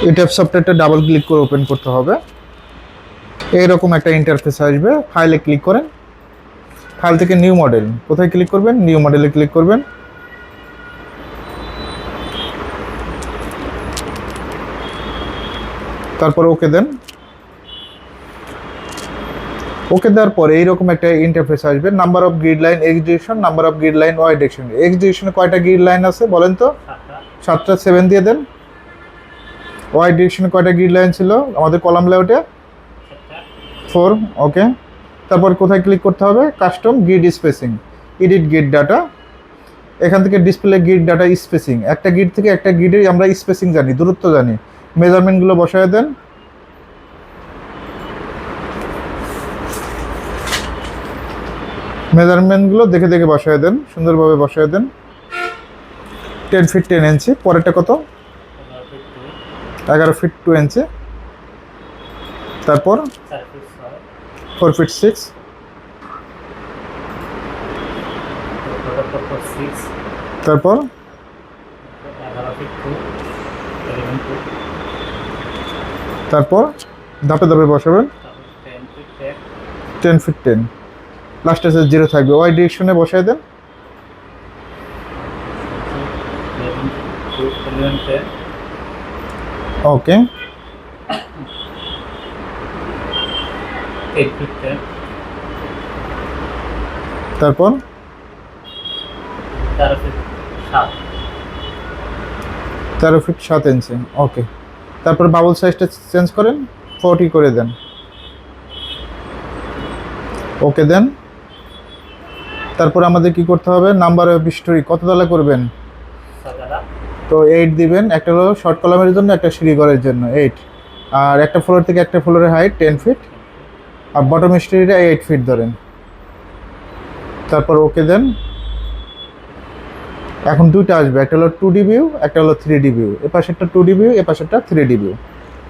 YouTube সফটওয়্যারটা double click করে open করতে হবে। এইরকম একটা ইন্টারফেস আসবে, ফাইলে ক্লিক করেন, ফাইল থেকে নিউ মডেল, কোথায় ক্লিক করবেন, নিউ মডেলে ক্লিক করবেন। তারপর ওকে দেন। ওকে দেওয়ার পরে এইরকম একটা ইন্টারফেস আসবে, number of grid line x direction, number of grid line y direction. X ডিরেকশনে কয়টা গ্রিড লাইন আছে বলেন তো? 7টা, 7 দিয়ে দেন। ওয়াই ডিরেকশনে কয়টা গ্রিড লাইন ছিল আমাদের কলাম লেআউটে? 4। ওকে। তারপর কোথায় ক্লিক করতে হবে? Custom grid spacing, edit grid data. এখান থেকে ডিসপ্লে গ্রিড ডাটা স্পেসিং, একটা গ্রিড থেকে একটা গ্রিডের আমরা স্পেসিং জানি, দূরত্ব জানি। মেজারমেন্টগুলো বসায় দেন। মেজারমেন্টগুলো দেখে দেখে বসায় দেন, সুন্দরভাবে বসায় দেন। 10 ফিট 10 ইঞ্চি। পরেরটা কত? 11 ফিট 2 ইঞ্চি। তারপর 4 ফিট 6। তারপর তারপর ধাপে ধাপে বসাবেন। 10 ফিট 10। লাস্টে 0 থাকবে। ওয়াই ডিরেকশনে বসায় দেন। ওকে। তারপর 13 ফিট 7 ইঞ্চি। ওকে। তারপর বাবল সাইজটা চেঞ্জ করেন, 40 করে দেন। ওকে দেন। তারপর আমাদের কি করতে হবে? নাম্বার অফ স্টোরি কত তলা করবেন? তো 8 দিবেন। একটা হলো শর্ট কলামের জন্য, একটা সিঁড়িঘরের জন্য 8। আর একটা ফ্লোর থেকে একটা ফ্লোরের হাইট 10 ফিট। আর বটম স্টোরিটা 8 ফিট ধরেন। তারপর ওকে দেন। এখন দুইটা আসবে, একটা হলো 2D ভিউ, একটা হলো 3D ভিউ। এ পাশেরটা 2D ভিউ, এ পাশেরটা 3D ভিউ।